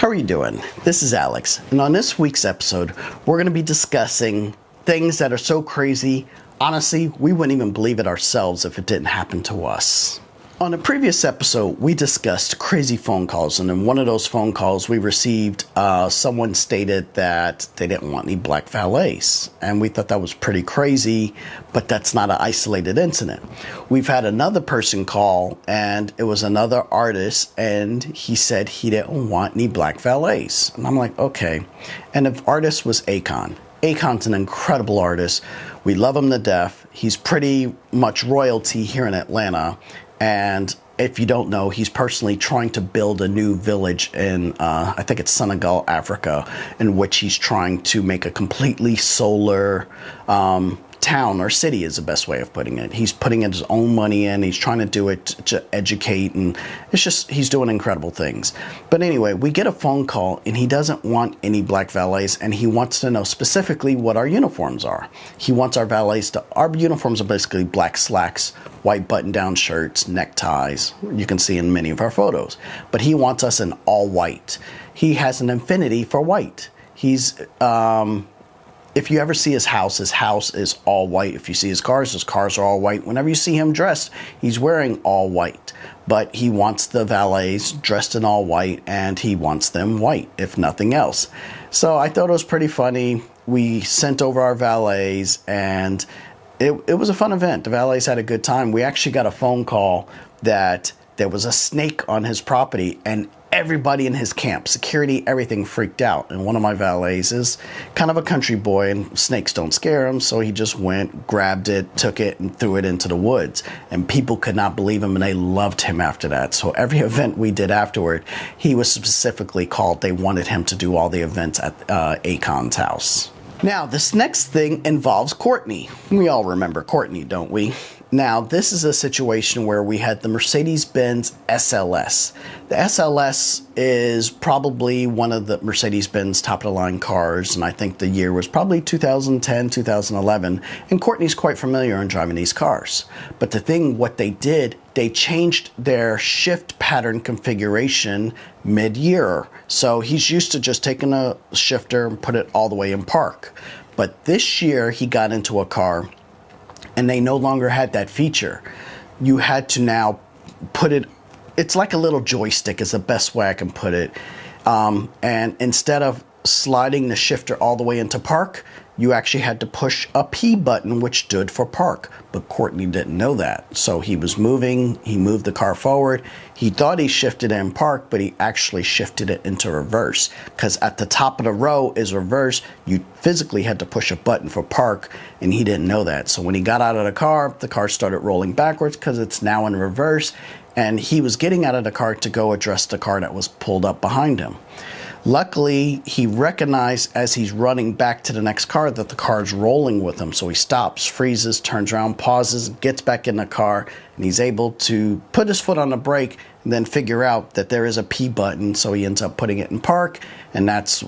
How are you doing? This is Alex, and on this week's episode, we're going to be discussing things that are so crazy, honestly, we wouldn't even believe it ourselves if it didn't happen to us. On a previous episode, we discussed crazy phone calls, and in one of those phone calls we received, someone stated that they didn't want any black valets, and we thought that was pretty crazy, but that's not an isolated incident. We've had another person call, and it was another artist, and he said he didn't want any black valets, and I'm like, okay. And the artist was Akon. Akon's an incredible artist. We love him to death. He's pretty much royalty here in Atlanta. And if you don't know, he's personally trying to build a new village in, I think it's Senegal, Africa, in which he's trying to make a completely solar town or city is the best way of putting it. He's putting his own money in. He's trying to do it to educate, and it's just, he's doing incredible things. But anyway, we get a phone call, and he doesn't want any black valets, and he wants to know specifically what our uniforms are. He wants our valets to, our uniforms are basically black slacks, white button-down shirts, neckties. You can see in many of our photos. But he wants us in all white. He has an affinity for white. He's, if you ever see his house is all white. If you see his cars are all white. Whenever you see him dressed, he's wearing all white. But he wants the valets dressed in all white, and he wants them white, if nothing else. So I thought it was pretty funny. We sent over our valets, and it was a fun event. The valets had a good time. We actually got a phone call that there was a snake on his property, and everybody in his camp, security, everything freaked out. And one of my valets is kind of a country boy, and snakes don't scare him, so he just went, grabbed it, took it, and threw it into the woods. And people could not believe him, and they loved him after that. So every event we did afterward, he was specifically called. They wanted him to do all the events at Akon's house. Now, this next thing involves Courtney. We all remember Courtney, don't we? Now, this is a situation where we had the Mercedes-Benz SLS. The SLS is probably one of the Mercedes-Benz top-of-the-line cars, and I think the year was probably 2010, 2011, and Courtney's quite familiar in driving these cars. But the thing, what they did, they changed their shift pattern configuration mid-year. So he's used to just taking a shifter and put it all the way in park. But this year, he got into a car, and they no longer had that feature. You had to now put it, it's like a little joystick is the best way I can put it. And instead of sliding the shifter all the way into park, you actually had to push a P button, which stood for park. But Courtney didn't know that. So he was moving, he moved the car forward. He thought he shifted it in park, but he actually shifted it into reverse. Because at the top of the row is reverse. You physically had to push a button for park, and he didn't know that. So when he got out of the car started rolling backwards because it's now in reverse. And he was getting out of the car to go address the car that was pulled up behind him. Luckily, he recognized as he's running back to the next car that the car is rolling with him. So he stops, freezes, turns around, pauses, gets back in the car, and he's able to put his foot on the brake and then figure out that there is a P button. So he ends up putting it in park, and that's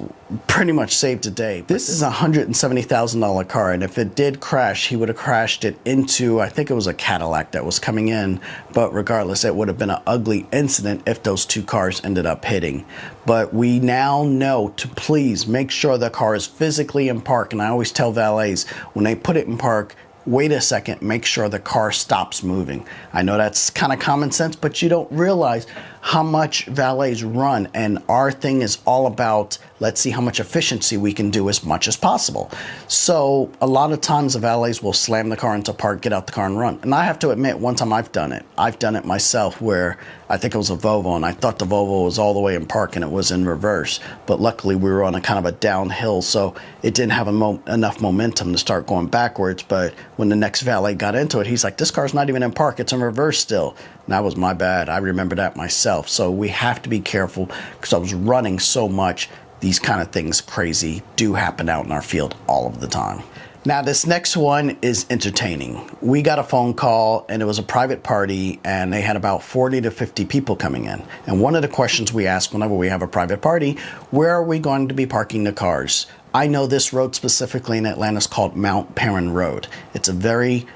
pretty much saved the day. This is a $170,000 car, and if it did crash, he would have crashed it into, I think it was a Cadillac that was coming in, but regardless, it would have been an ugly incident if those two cars ended up hitting. But we now know to please make sure the car is physically in park, and I always tell valets, when they put it in park, wait a second, make sure the car stops moving. I know that's kind of common sense, but you don't realize how much valets run, and our thing is all about, let's see how much efficiency we can do as much as possible. So a lot of times the valets will slam the car into park, get out the car and run. And I have to admit, one time I've done it. I've done it myself where I think it was a Volvo, and I thought the Volvo was all the way in park and it was in reverse. But luckily we were on a kind of a downhill, so it didn't have enough momentum to start going backwards. But when the next valet got into it, he's like, this car's not even in park, it's in reverse still. And that was my bad. I remember that myself. So we have to be careful because I was running so much. These kind of things crazy do happen out in our field all of the time. Now this next one is entertaining. We got a phone call, and it was a private party, and they had about 40 to 50 people coming in. And one of the questions we ask whenever we have a private party, where are we going to be parking the cars? I know this road specifically in Atlanta is called Mount Perrin Road. It's a very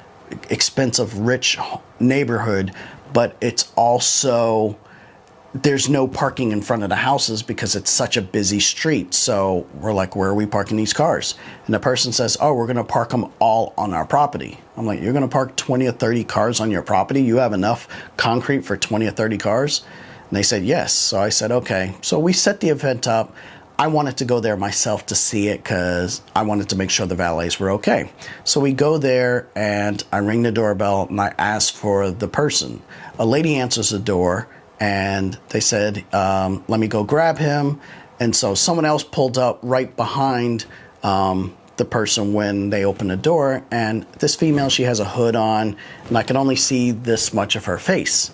expensive, rich neighborhood, but it's also there's no parking in front of the houses because it's such a busy street. So we're like, where are we parking these cars? And the person says, oh, we're going to park them all on our property. I'm like, you're going to park 20 or 30 cars on your property? You have enough concrete for 20 or 30 cars? And they said, yes. So I said, okay. So we set the event up. I wanted to go there myself to see it because I wanted to make sure the valets were okay. So we go there and I ring the doorbell and I ask for the person. A lady answers the door. And they said, let me go grab him. And so someone else pulled up right behind the person when they opened the door. And this female, she has a hood on, and I can only see this much of her face.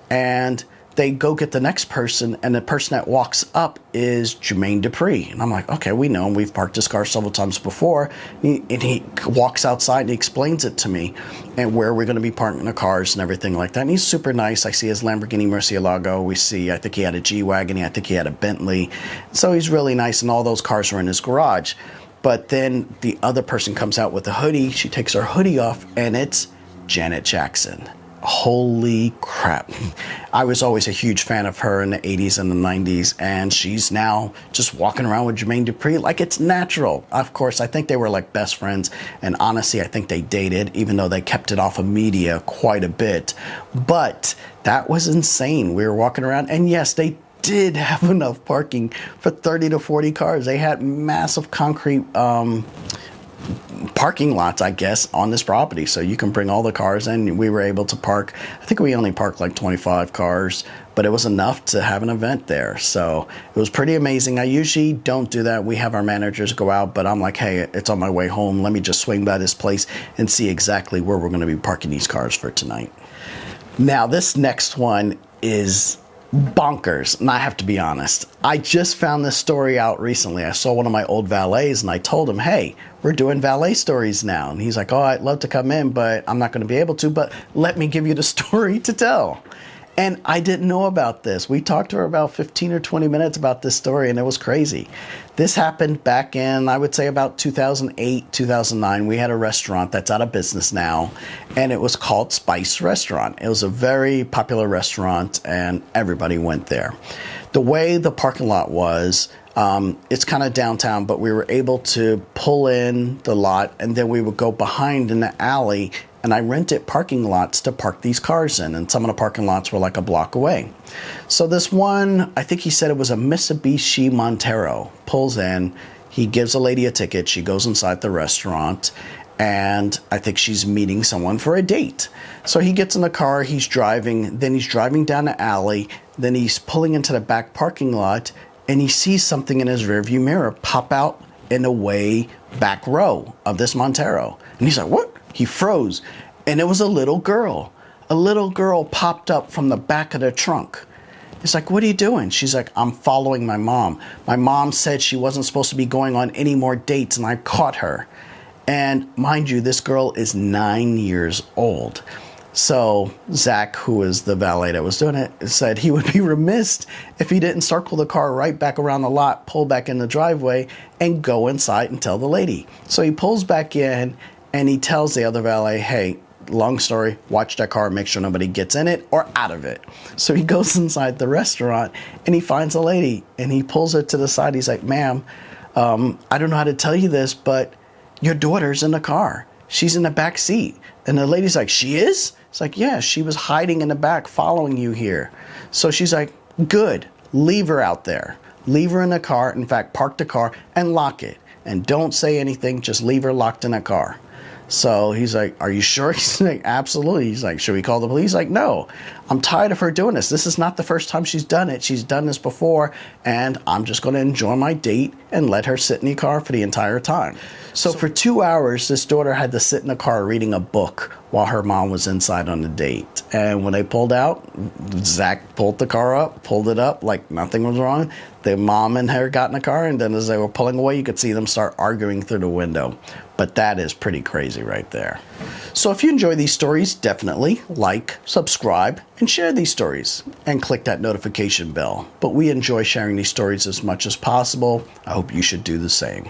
And they go get the next person, and the person that walks up is Jermaine Dupree. And I'm like, okay, we know him. We've parked his car several times before. And he walks outside and he explains it to me and where we're going to be parking the cars and everything like that. And he's super nice. I see his Lamborghini Murcielago. We see, I think he had a G-Wagon. I think he had a Bentley. So he's really nice, and all those cars are in his garage. But then the other person comes out with a hoodie. She takes her hoodie off, and it's Janet Jackson. Holy crap. I was always a huge fan of her in the 80s and the 90s, and she's now just walking around with Jermaine Dupree like it's natural. Of course, I think they were like best friends, and honestly, I think they dated, even though they kept it off of media quite a bit. But that was insane. We were walking around, and yes, they did have enough parking for 30 to 40 cars. They had massive concrete parking lots, I guess, on this property, so you can bring all the cars in. We were able to park, I think we only parked like 25 cars, but it was enough to have an event there. So it was pretty amazing. I usually don't do that. We have our managers go out, but I'm like, hey, it's on my way home. Let me just swing by this place and see exactly where we're going to be parking these cars for tonight. Now, this next one is bonkers, and I have to be honest. I just found this story out recently. I saw one of my old valets, and I told him, hey, we're doing valet stories now. And he's like, oh, I'd love to come in, but I'm not going to be able to, but let me give you the story to tell. And I didn't know about this. We talked for about 15 or 20 minutes about this story, and it was crazy. This happened back in, I would say, about 2008, 2009. We had a restaurant that's out of business now, and it was called Spice Restaurant. It was a very popular restaurant, and everybody went there. The way the parking lot was, it's kind of downtown, but we were able to pull in the lot, and then we would go behind in the alley, and I rented parking lots to park these cars in, and some of the parking lots were like a block away. So this one, I think he said it was a Mitsubishi Montero, pulls in, he gives a lady a ticket, she goes inside the restaurant, and I think she's meeting someone for a date. So he gets in the car, he's driving, then he's driving down the alley, then he's pulling into the back parking lot, and he sees something in his rearview mirror pop out in the way back row of this Montero. And he's like, what? He froze, and it was a little girl. A little girl popped up from the back of the trunk. He's like, what are you doing? She's like, I'm following my mom. My mom said she wasn't supposed to be going on any more dates, and I caught her. And mind you, this girl is 9 years old. So Zach, who is the valet that was doing it, said he would be remiss if he didn't circle the car right back around the lot, pull back in the driveway, and go inside and tell the lady. So he pulls back in, and he tells the other valet, hey, long story, watch that car, make sure nobody gets in it or out of it. So he goes inside the restaurant, and he finds a lady, and he pulls her to the side. He's like, ma'am, I don't know how to tell you this, but your daughter's in the car. She's in the back seat. And the lady's like, she is? It's like, yeah, she was hiding in the back following you here. So she's like, good, leave her out there. Leave her in the car. In fact, park the car and lock it. And don't say anything, just leave her locked in a car. So he's like, are you sure? He's like, absolutely. He's like, should we call the police? He's like, no, I'm tired of her doing this. This is not the first time she's done it. She's done this before, and I'm just going to enjoy my date and let her sit in the car for the entire time. So for 2 hours, this daughter had to sit in the car reading a book while her mom was inside on the date. And when they pulled out, Zach pulled the car up, pulled it up like nothing was wrong. The mom and her got in the car, and then as they were pulling away, you could see them start arguing through the window. But that is pretty crazy right there. So if you enjoy these stories, definitely like, subscribe, and share these stories, and click that notification bell. But we enjoy sharing these stories as much as possible. I hope you should do the same.